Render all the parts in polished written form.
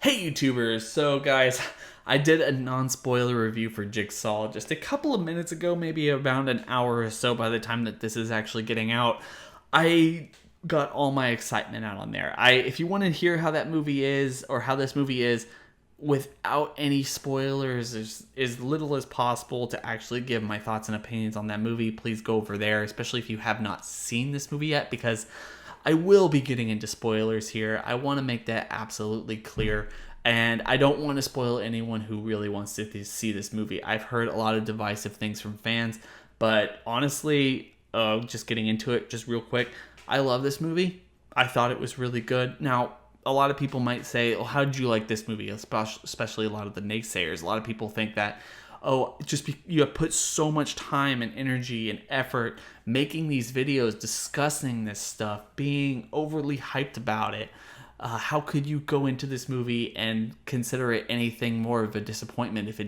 Hey YouTubers! So guys, I did a non-spoiler review for Jigsaw just a couple of minutes ago, maybe about an hour or so by the time that this is actually getting out. I got all my excitement out on there. If you want to hear how that movie is, or how this movie is, without any spoilers, as little as possible to actually give my thoughts and opinions on that movie, please go over there, especially if you have not seen this movie yet, because I will be getting into spoilers here. I want to make that absolutely clear. And I don't want to spoil anyone who really wants to see this movie. I've heard a lot of divisive things from fans. But honestly, just getting into it just real quick, I love this movie. I thought it was really good. Now, a lot of people might say, well, how did you like this movie? Especially a lot of the naysayers. A lot of people think that, you have put so much time and energy and effort making these videos, discussing this stuff, being overly hyped about it. How could you go into this movie and consider it anything more of a disappointment if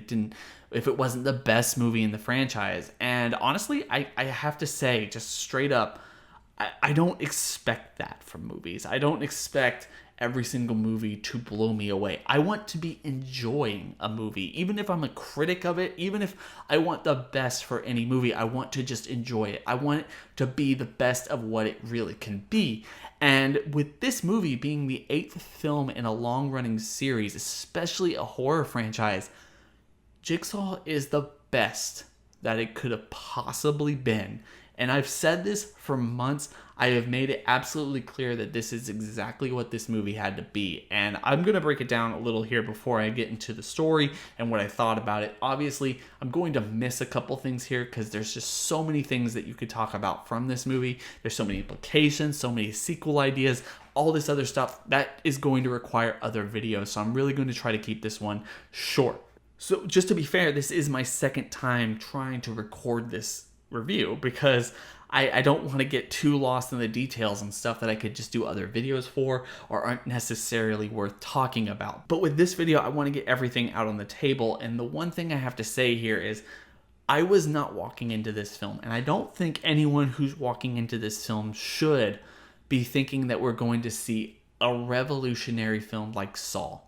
it wasn't the best movie in the franchise? And honestly, I have to say, just straight up, I don't expect that from movies. I don't expect every single movie to blow me away. I want to be enjoying a movie. Even if I'm a critic of it, even if I want the best for any movie, I want to just enjoy it. I want it to be the best of what it really can be. And with this movie being the 8th film in a long-running series, especially a horror franchise, Jigsaw is the best that it could have possibly been. And I've said this for months. I have made it absolutely clear that this is exactly what this movie had to be. And I'm going to break it down a little here before I get into the story and what I thought about it. Obviously, I'm going to miss a couple things here because there's just so many things that you could talk about from this movie. There's so many implications, so many sequel ideas, all this other stuff that is going to require other videos. So I'm really going to try to keep this one short. So just to be fair, this is my second time trying to record this review because I don't want to get too lost in the details and stuff that I could just do other videos for or aren't necessarily worth talking about. But with this video, I want to get everything out on the table. And the one thing I have to say here is I was not walking into this film, and I don't think anyone who's walking into this film should be thinking that we're going to see a revolutionary film like Saw,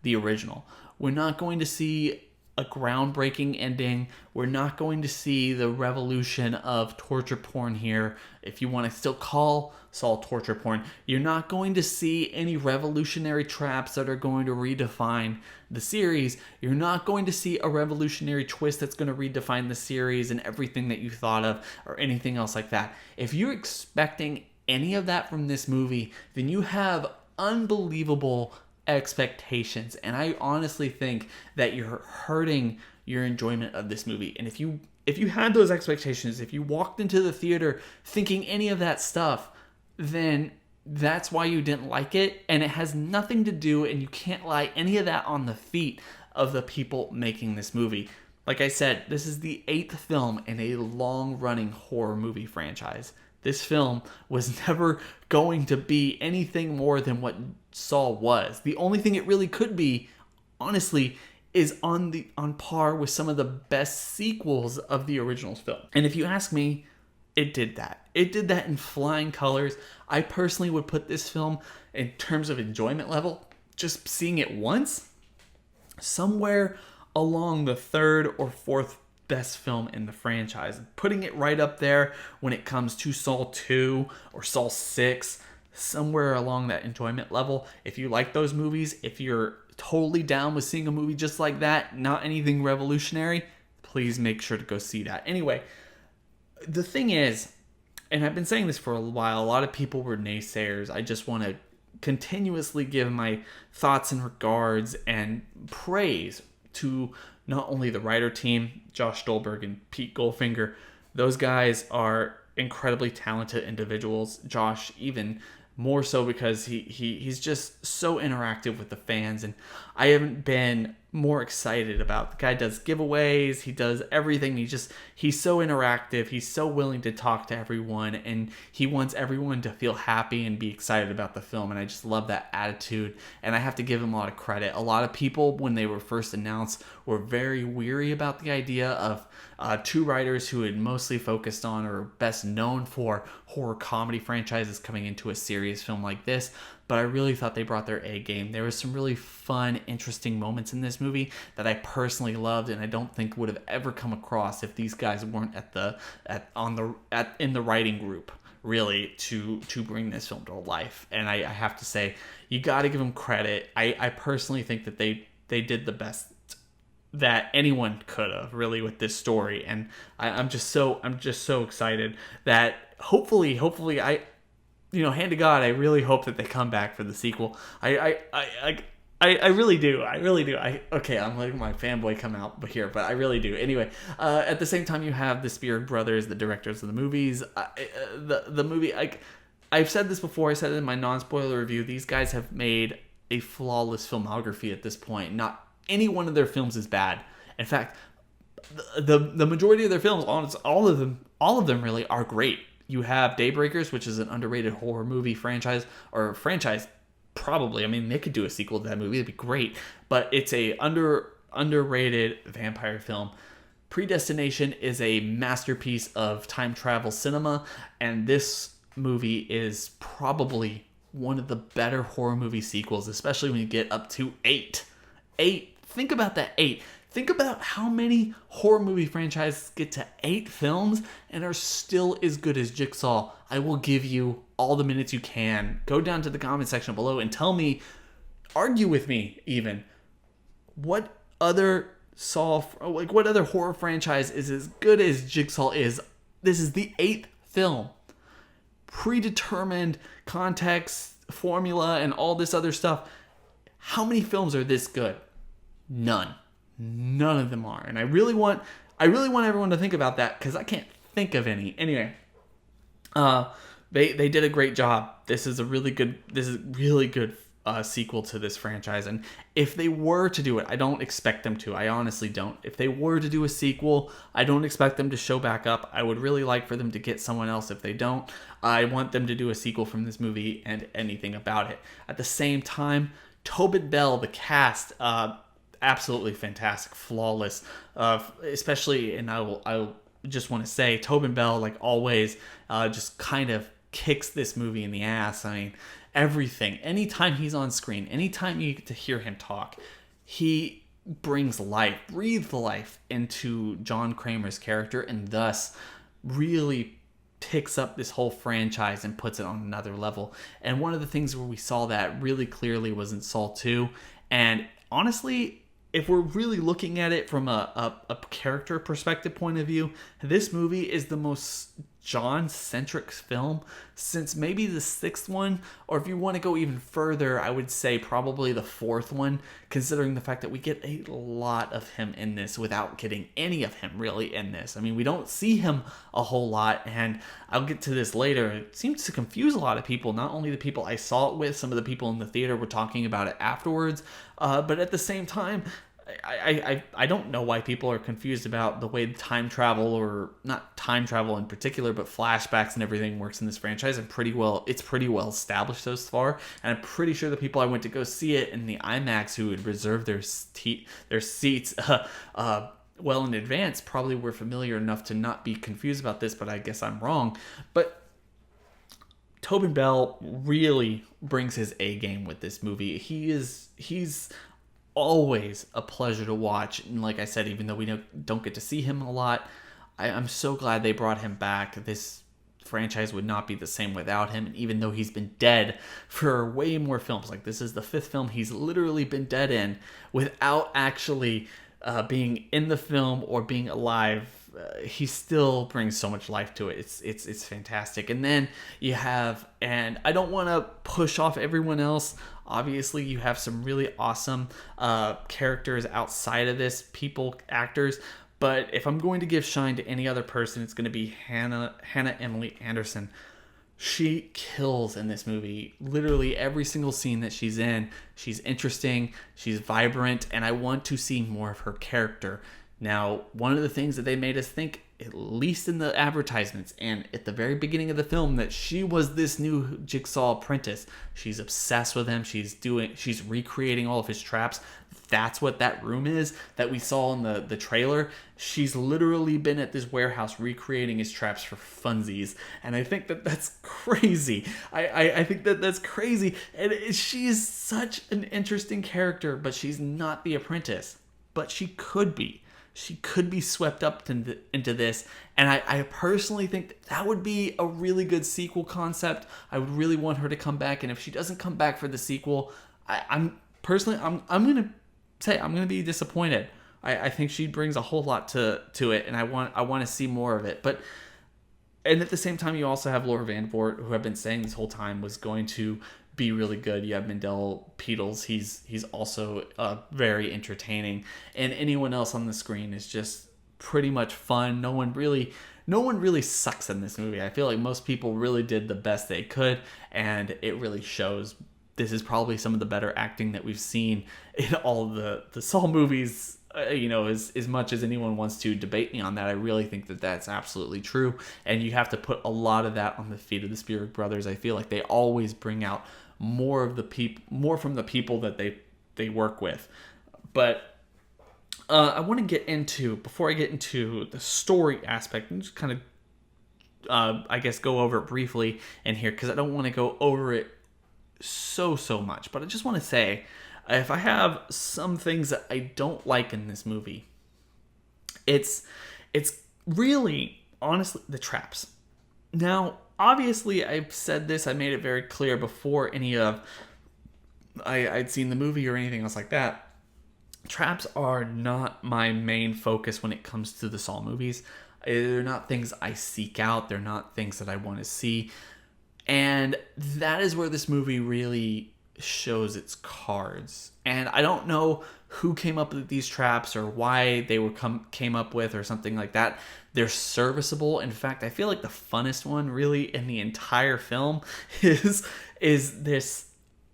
the original. We're not going to see a groundbreaking ending. We're not going to see the revolution of torture porn here, if you want to still call Saw torture porn. You're not going to see any revolutionary traps that are going to redefine the series. You're not going to see a revolutionary twist that's going to redefine the series and everything that you thought of or anything else like that. If you're expecting any of that from this movie, then you have unbelievable expectations, and I honestly think that you're hurting your enjoyment of this movie. And if you had those expectations, if you walked into the theater thinking any of that stuff, then that's why you didn't like it, and it has nothing to do, and you can't lie any of that on the feet of the people making this movie. Like I said, this is the 8th film in a long-running horror movie franchise. This film was never going to be anything more than what Saw was. The only thing it really could be, honestly, is on par with some of the best sequels of the original film. And if you ask me, it did that. It did that in flying colors. I personally would put this film, in terms of enjoyment level, just seeing it once, somewhere along the 3rd or 4th best film in the franchise. Putting it right up there when it comes to Saw 2 or Saw 6, somewhere along that enjoyment level. If you like those movies, if you're totally down with seeing a movie just like that, not anything revolutionary, please make sure to go see that. Anyway, the thing is, and I've been saying this for a while, a lot of people were naysayers. I just want to continuously give my thoughts and regards and praise to not only the writer team, Josh Stolberg and Pete Goldfinger. Those guys are incredibly talented individuals. Josh even more so because he's just so interactive with the fans, and I haven't been more excited about. The guy does giveaways, he does everything. He's so interactive, he's so willing to talk to everyone, and he wants everyone to feel happy and be excited about the film, and I just love that attitude, and I have to give him a lot of credit. A lot of people, when they were first announced, were very weary about the idea of two writers who had mostly focused on or best known for horror comedy franchises coming into a serious film like this. but I really thought they brought their A game. There was some really fun, interesting moments in this movie that I personally loved, and I don't think would have ever come across if these guys weren't in the writing group, really, to bring this film to life. And I have to say, you got to give them credit. I personally think that they did the best that anyone could have, really, with this story. And I'm just so excited that hopefully hand to God, I really hope that they come back for the sequel. I really do. I'm letting my fanboy come out here, but I really do. Anyway, at the same time, you have the Spielberg brothers, the directors of the movies. The movie, I've said this before. I said it in my non-spoiler review. These guys have made a flawless filmography at this point. Not any one of their films is bad. In fact, the majority of their films, all of them really are great. You have Daybreakers, which is an underrated horror movie franchise, probably. I mean, they could do a sequel to that movie. It'd be great. But it's a underrated vampire film. Predestination is a masterpiece of time travel cinema, and this movie is probably one of the better horror movie sequels, especially when you get up to 8. Think about that, 8. Think about how many horror movie franchises get to 8 films and are still as good as Jigsaw. I will give you all the minutes you can. Go down to the comment section below and tell me, argue with me even, what other horror franchise is as good as Jigsaw is? This is the 8th film. Predetermined context, formula, and all this other stuff. How many films are this good? None of them are. And I really want everyone to think about that, because I can't think of any. Anyway, they did a great job. This is really good sequel to this franchise. And if they were to do it, I don't expect them to. I honestly don't. If they were to do a sequel, I don't expect them to show back up. I would really like for them to get someone else. If they don't, I want them to do a sequel from this movie and anything about it. At the same time, Tobin Bell, the cast, absolutely fantastic, flawless, especially, and I just want to say, Tobin Bell, like always, just kind of kicks this movie in the ass. I mean, everything, anytime he's on screen, anytime you get to hear him talk, he breathes life into John Kramer's character, and thus really picks up this whole franchise and puts it on another level. And one of the things where we saw that really clearly was in Saw 2. And honestly, if we're really looking at it from a character perspective point of view, this movie is the most John-centric film since maybe the 6th one, or if you want to go even further, I would say probably the 4th one, considering the fact that we get a lot of him in this without getting any of him really in this. I mean, we don't see him a whole lot, and I'll get to this later. It seems to confuse a lot of people, not only the people I saw it with, some of the people in the theater were talking about it afterwards, but at the same time, I don't know why people are confused about the way time travel, or not time travel in particular, but flashbacks and everything works in this franchise. It's pretty well established thus far, and I'm pretty sure the people I went to go see it in the IMAX who had reserved their seats well in advance probably were familiar enough to not be confused about this, but I guess I'm wrong. But Tobin Bell really brings his A game with this movie. He's always a pleasure to watch, and like I said, even though we don't get to see him a lot, I'm so glad they brought him back. This franchise would not be the same without him, and even though he's been dead for way more films, like this is the 5th film he's literally been dead in without actually being in the film or being alive, he still brings so much life to it. It's fantastic. And then you have, and I don't want to push off everyone else, obviously you have some really awesome characters outside of this, actors, but if I'm going to give shine to any other person, it's going to be Hannah Emily Anderson. She kills in this movie. Literally every single scene that she's in, she's interesting, she's vibrant, and I want to see more of her character. Now, one of the things that they made us think, at least in the advertisements and at the very beginning of the film, that she was this new Jigsaw apprentice. She's obsessed with him. She's recreating all of his traps. That's what that room is that we saw in the trailer. She's literally been at this warehouse recreating his traps for funsies. And I think that that's crazy. I think that that's crazy. And she's such an interesting character, but she's not the apprentice. But she could be. She could be swept up into this. And I personally think that would be a really good sequel concept. I would really want her to come back. And if she doesn't come back for the sequel, I'm going to say I'm going to be disappointed. I think she brings a whole lot to it. And I want to see more of it. And at the same time, you also have Laura Vandervoort, who I've been saying this whole time was going to be really good. You have Mindell Petals. He's also very entertaining, and anyone else on the screen is just pretty much fun. No one really sucks in this movie. I feel like most people really did the best they could, and it really shows. This is probably some of the better acting that we've seen in all the Saw movies. As much as anyone wants to debate me on that, I really think that that's absolutely true. And you have to put a lot of that on the feet of the Spielberg brothers. I feel like they always bring out more from the people that they work with. But I want to get into, before I get into the story aspect, and just kind of, I guess, go over it briefly in here, because I don't want to go over it so much. But I just want to say, if I have some things that I don't like in this movie, it's really, honestly, the traps. Now, obviously, I've said this, I made it very clear before I'd seen the movie or anything else like that. Traps are not my main focus when it comes to the Saw movies. They're not things I seek out. They're not things that I want to see. And that is where this movie really shows its cards. And I don't know who came up with these traps or why they came up with or something like that. They're serviceable. In fact, I feel like the funnest one really in the entire film is this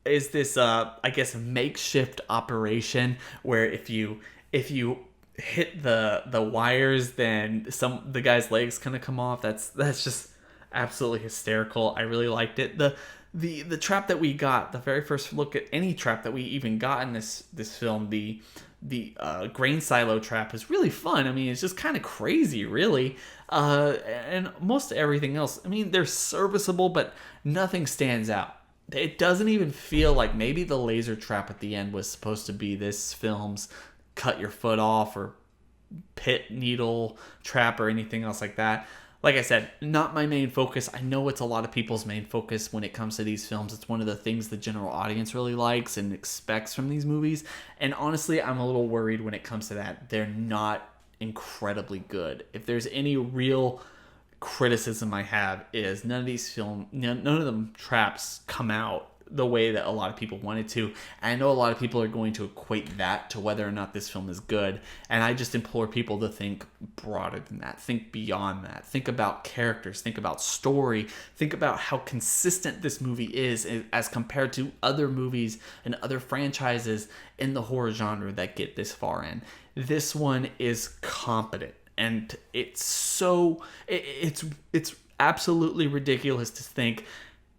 I guess makeshift operation where if you hit the wires, then the guy's legs kind of come off. That's just absolutely hysterical. I really liked it. The trap that we got, the very first look at any trap that we even got in this film, the grain silo trap, is really fun. I mean, it's just kind of crazy, really. And most everything else, I mean, they're serviceable, but nothing stands out. It doesn't even feel like maybe the laser trap at the end was supposed to be this film's cut your foot off or pit needle trap or anything else like that. Like I said, not my main focus. I know it's a lot of people's main focus when it comes to these films. It's one of the things the general audience really likes and expects from these movies. And honestly, I'm a little worried when it comes to that. They're not incredibly good. If there's any real criticism I have, is none of them traps come out the way that a lot of people wanted to. And I know a lot of people are going to equate that to whether or not this film is good. And I just implore people to think broader than that. Think beyond that. Think about characters. Think about story. Think about how consistent this movie is as compared to other movies and other franchises in the horror genre that get this far in. This one is competent. And it's absolutely ridiculous to think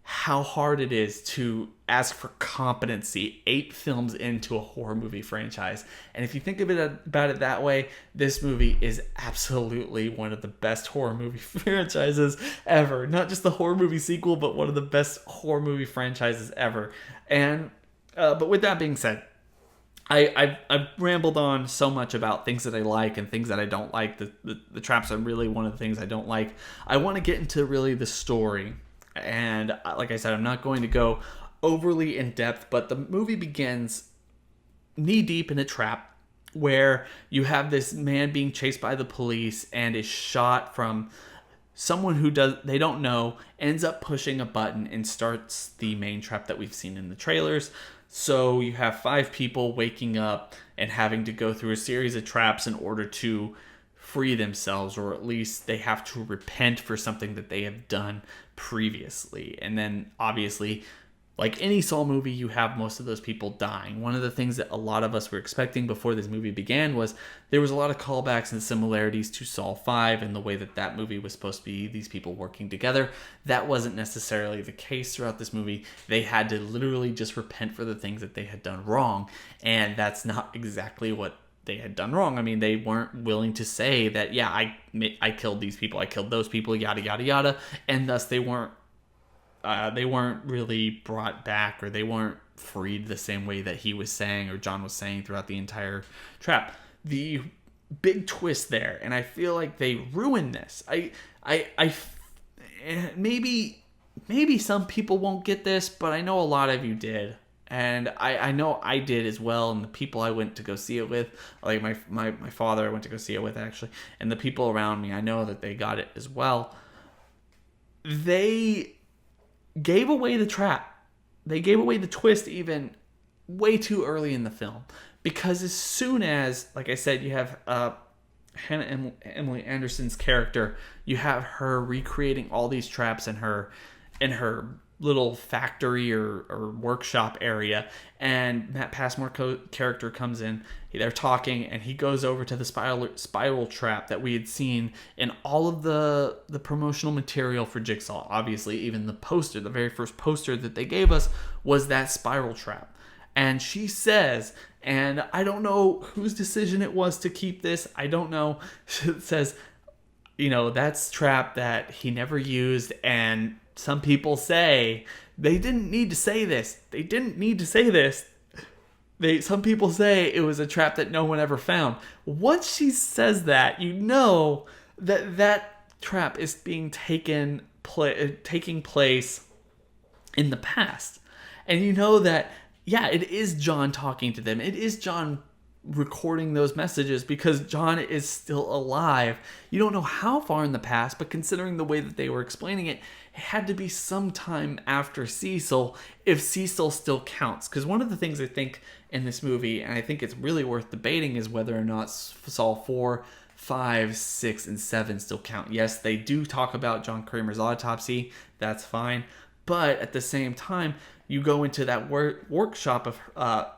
how hard it is to ask for competency 8 films into a horror movie franchise. And if you think about it that way, this movie is absolutely one of the best horror movie franchises ever. Not just the horror movie sequel, but one of the best horror movie franchises ever. And but with that being said, I've rambled on so much about things that I like and things that I don't like. The traps are really one of the things I don't like. I want to get into really the story. And like I said, I'm not going to go overly in depth, but the movie begins knee deep in a trap where you have this man being chased by the police and is shot from someone who they don't know, ends up pushing a button and starts the main trap that we've seen in the trailers. So you have 5 people waking up and having to go through a series of traps in order to free themselves, or at least they have to repent for something that they have done previously. And then obviously like any Saw movie, you have most of those people dying. One of the things that a lot of us were expecting before this movie began was there was a lot of callbacks and similarities to Saw 5 and the way that that movie was supposed to be, these people working together. That wasn't necessarily the case throughout this movie. They had to literally just repent for the things that they had done wrong, and that's not exactly what they had done wrong. I mean, they weren't willing to say that, yeah, I killed these people, I killed those people, yada, yada, yada, and thus they weren't really brought back, or they weren't freed the same way that he was saying or John was saying throughout the entire trap. The big twist there, and I feel like they ruined this. Maybe some people won't get this, but I know a lot of you did. And I know I did as well, and the people I went to go see it with, like my father I went to go see it with actually, and the people around me, I know that they got it as well. They gave away the trap. They gave away the twist even way too early in the film. Because as soon as, like I said, you have Hannah Emily Anderson's character, you have her recreating all these traps in her little factory or workshop area, and Matt Passmore character comes in. They're talking, and he goes over to the spiral trap that we had seen in all of the promotional material for Jigsaw. Obviously, even the poster, the very first poster that they gave us was that spiral trap. And she says, and I don't know whose decision it was to keep this, I don't know, it says, that's trap that he never used, and some people say they didn't need to say this. Some people say it was a trap that no one ever found. Once she says that, that trap is being taking place in the past. And you know that, yeah, it is John talking to them. It is John recording those messages because John is still alive. You don't know how far in the past, but considering the way that they were explaining it, it had to be sometime after Cecil, if Cecil still counts. Because one of the things I think in this movie, and I think it's really worth debating, is whether or not Saw 4, 5, 6, and 7 still count. Yes, they do talk about John Kramer's autopsy. That's fine. But at the same time, you go into that workshop of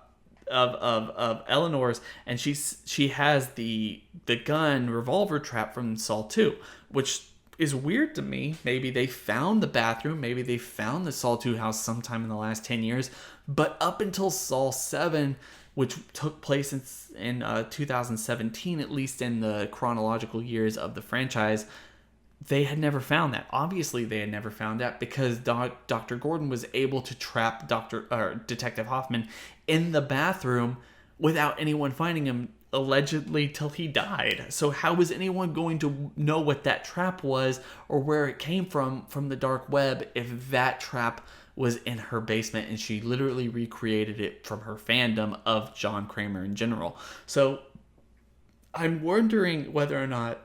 Eleanor's, and she has the gun revolver trap from Saw 2, which is weird to me. Maybe they found the bathroom, maybe they found the Saw 2 house sometime in the last 10 years, but up until Saw 7, which took place in 2017, at least in the chronological years of the franchise, they had never found that. Obviously, they had never found that because Dr. Gordon was able to trap Detective Hoffman in the bathroom without anyone finding him, allegedly, till he died. So how was anyone going to know what that trap was or where it came from the dark web if that trap was in her basement and she literally recreated it from her fandom of John Kramer in general? So I'm wondering whether or not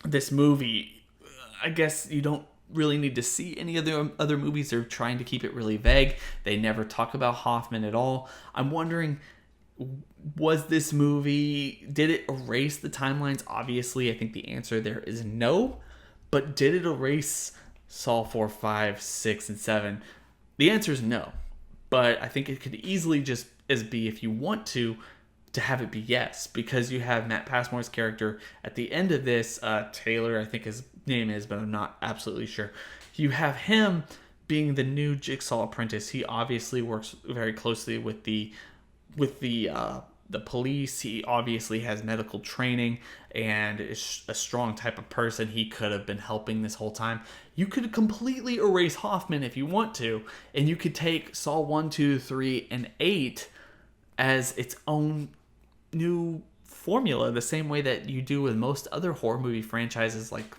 this movie, I guess you don't really need to see any of the other movies. They're trying to keep it really vague. They never talk about Hoffman at all. I'm wondering, was this movie, did it erase the timelines? Obviously, I think the answer there is no. But did it erase Saw 4, 5, 6, and 7? The answer is no. But I think it could easily just as be, if you want to have it be yes, because you have Matt Passmore's character at the end of this, Taylor, I think his name is, but I'm not absolutely sure. You have him being the new Jigsaw apprentice. He obviously works very closely with the police. He obviously has medical training and is a strong type of person. He could have been helping this whole time. You could completely erase Hoffman if you want to, and you could take Saw 1, 2, 3, and 8 as its own new formula, the same way that you do with most other horror movie franchises. Like,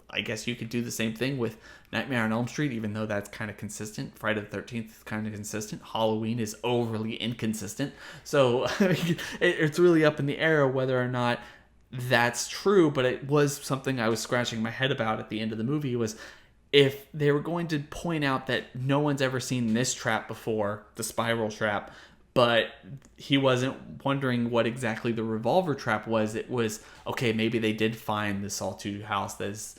I guess you could do the same thing with Nightmare on Elm Street, even though that's kind of consistent. Friday the 13th is kind of consistent. Halloween is overly inconsistent. So it's really up in the air whether or not that's true, but it was something I was scratching my head about at the end of the movie, was if they were going to point out that no one's ever seen this trap before, the spiral trap, but he wasn't wondering what exactly the revolver trap was. It was, okay, maybe they did find the Saw 2 house that's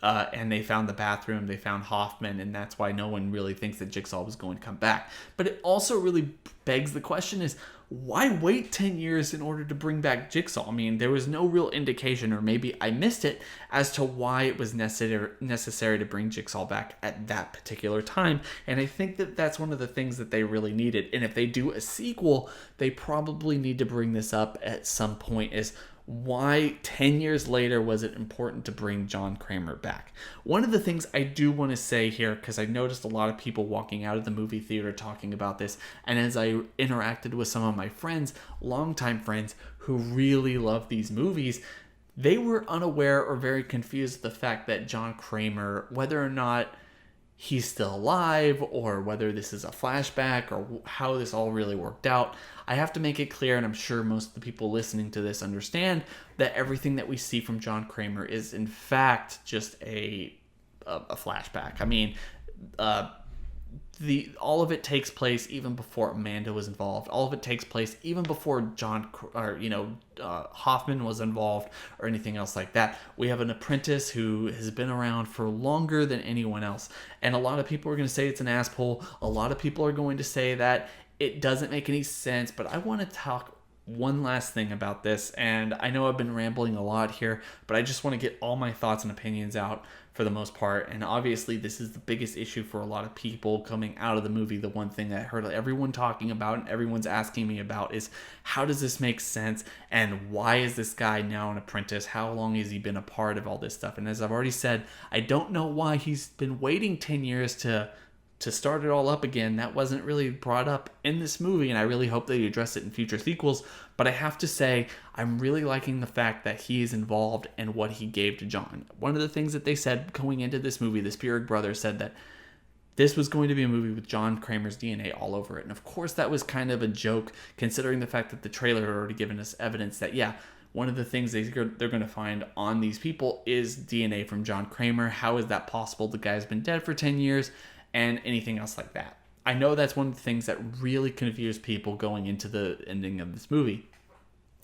and they found the bathroom, they found Hoffman, and that's why no one really thinks that Jigsaw was going to come back. But it also really begs the question is, why wait 10 years in order to bring back Jigsaw? I mean, there was no real indication, or maybe I missed it, as to why it was necessary to bring Jigsaw back at that particular time. And I think that that's one of the things that they really needed. And if they do a sequel, they probably need to bring this up at some point, is why 10 years later was it important to bring John Kramer back? One of the things I do want to say here, because I noticed a lot of people walking out of the movie theater talking about this, and as I interacted with some of my friends, longtime friends who really love these movies, they were unaware or very confused with the fact that John Kramer, whether or not he's still alive, or whether this is a flashback, or how this all really worked out. I have to make it clear, and I'm sure most of the people listening to this understand, that everything that we see from John Kramer is in fact just a flashback. I mean, all of it takes place even before Amanda was involved. All of it takes place even before Hoffman was involved, or anything else like that. We have an apprentice who has been around for longer than anyone else, and a lot of people are going to say it's an asshole. A lot of people are going to say that it doesn't make any sense. But I want to talk one last thing about this, and I know I've been rambling a lot here, but I just want to get all my thoughts and opinions out for the most part. And obviously this is the biggest issue for a lot of people coming out of the movie. The one thing that I heard everyone talking about and everyone's asking me about is, how does this make sense, and why is this guy now an apprentice? How long has he been a part of all this stuff? And as I've already said, I don't know why he's been waiting 10 years to start it all up again. That wasn't really brought up in this movie, and I really hope they address it in future sequels. But I have to say, I'm really liking the fact that he is involved in what he gave to John. One of the things that they said going into this movie, the Spirig brothers said that this was going to be a movie with John Kramer's DNA all over it. And of course that was kind of a joke, considering the fact that the trailer had already given us evidence that, yeah, one of the things they're going to find on these people is DNA from John Kramer. How is that possible? The guy's been dead for 10 years. And anything else like that. I know that's one of the things that really confused people going into the ending of this movie.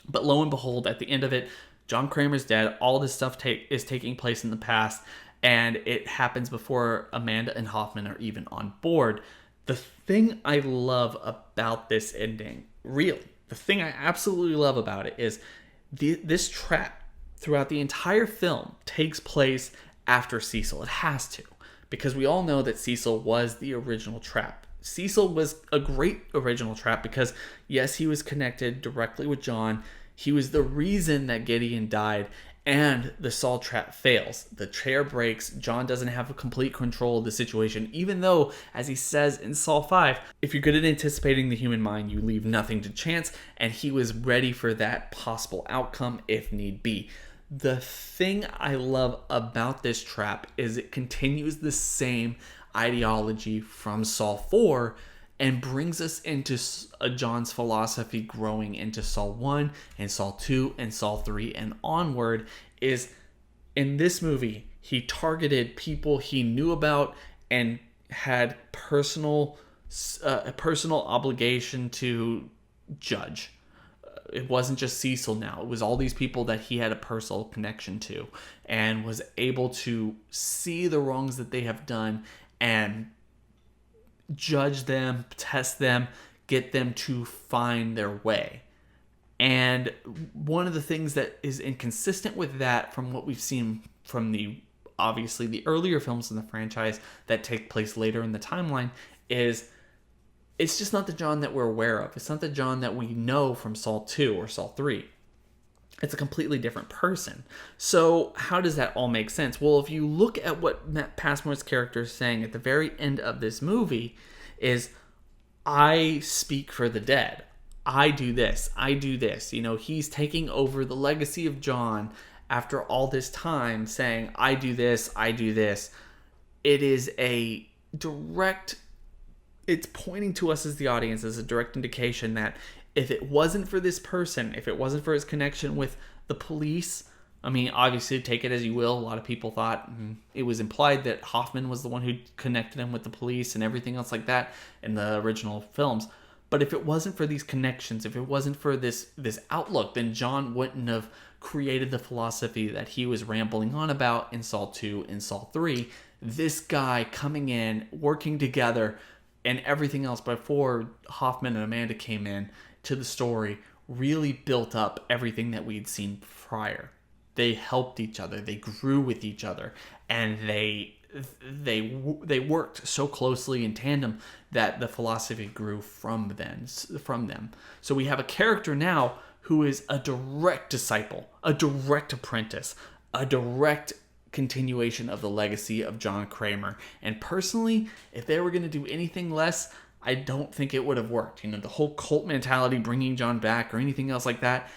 But lo and behold, at the end of it, John Kramer's dead. All this stuff is taking place in the past, and it happens before Amanda and Hoffman are even on board. The thing I love about this ending, really, the thing I absolutely love about it is this trap throughout the entire film takes place after Cecil. It has to. Because we all know that Cecil was the original trap. Cecil was a great original trap because, yes, he was connected directly with John. He was the reason that Gideon died, and the Saul trap fails. The chair breaks. John doesn't have a complete control of the situation, even though, as he says in Saul 5, if you're good at anticipating the human mind, you leave nothing to chance, and he was ready for that possible outcome if need be. The thing I love about this trap is it continues the same ideology from Saul 4 and brings us into John's philosophy growing into Saul 1 and Saul 2 and Saul 3 and onward. Is in this movie, he targeted people he knew about and had a personal obligation to judge. It wasn't just Cecil now. It was all these people that he had a personal connection to and was able to see the wrongs that they have done and judge them, test them, get them to find their way. And one of the things that is inconsistent with that, from what we've seen from obviously the earlier films in the franchise that take place later in the timeline, is it's just not the John that we're aware of. It's not the John that we know from Saul 2 or Saul 3. It's a completely different person. So how does that all make sense? Well, if you look at what Matt Passmore's character is saying at the very end of this movie is, I speak for the dead. I do this. I do this. You know, he's taking over the legacy of John after all this time, saying, I do this. I do this. It is a direct... It's pointing to us as the audience as a direct indication that if it wasn't for this person, if it wasn't for his connection with the police, I mean, obviously, take it as you will. A lot of people thought it was implied that Hoffman was the one who connected him with the police and everything else like that in the original films. But if it wasn't for these connections, if it wasn't for this outlook, then John wouldn't have created the philosophy that he was rambling on about in Saw 2 and Saw 3. This guy coming in, working together, and everything else before Hoffman and Amanda came in to the story really built up everything that we'd seen prior. They helped each other, they grew with each other, and they worked so closely in tandem that the philosophy grew from them. So we have a character now who is a direct disciple, a direct apprentice, a direct continuation of the legacy of John Kramer. And personally, if they were going to do anything less, I don't think it would have worked. You know, the whole cult mentality, bringing John back or anything else like that,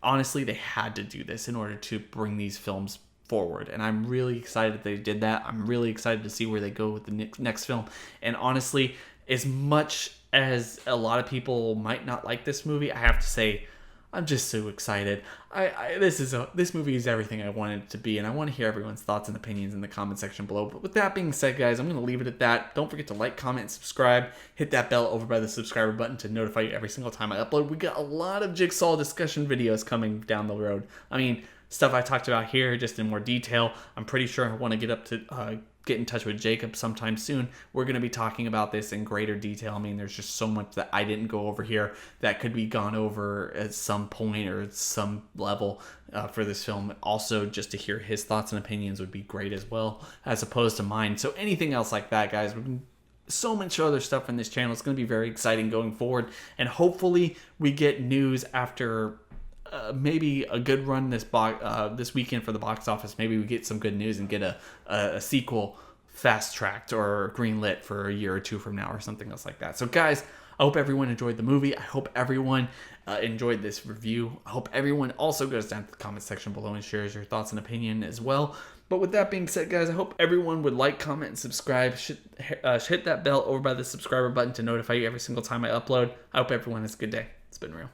honestly, they had to do this in order to bring these films forward. And I'm really excited that they did that. I'm really excited to see where they go with the next film. And honestly, as much as a lot of people might not like this movie, I have to say, I'm just so excited. This movie is everything I wanted it to be, and I want to hear everyone's thoughts and opinions in the comment section below. But with that being said, guys, I'm going to leave it at that. Don't forget to like, comment, and subscribe. Hit that bell over by the subscriber button to notify you every single time I upload. We got a lot of Jigsaw discussion videos coming down the road. I mean, stuff I talked about here just in more detail. I'm pretty sure I want to get in touch with Jacob sometime soon. We're going to be talking about this in greater detail. I mean, there's just so much that I didn't go over here that could be gone over at some point or at some level for this film. Also, just to hear his thoughts and opinions would be great as well, as opposed to mine. So anything else like that, guys, so much other stuff in this channel. It's going to be very exciting going forward. And hopefully we get news after maybe a good run this weekend for the box office. Maybe we get some good news and get a sequel fast-tracked or greenlit for a year or two from now or something else like that. So guys, I hope everyone enjoyed the movie. I hope everyone enjoyed this review. I hope everyone also goes down to the comment section below and shares your thoughts and opinion as well. But with that being said, guys, I hope everyone would like, comment, and subscribe. Hit that bell over by the subscriber button to notify you every single time I upload. I hope everyone has a good day. It's been real.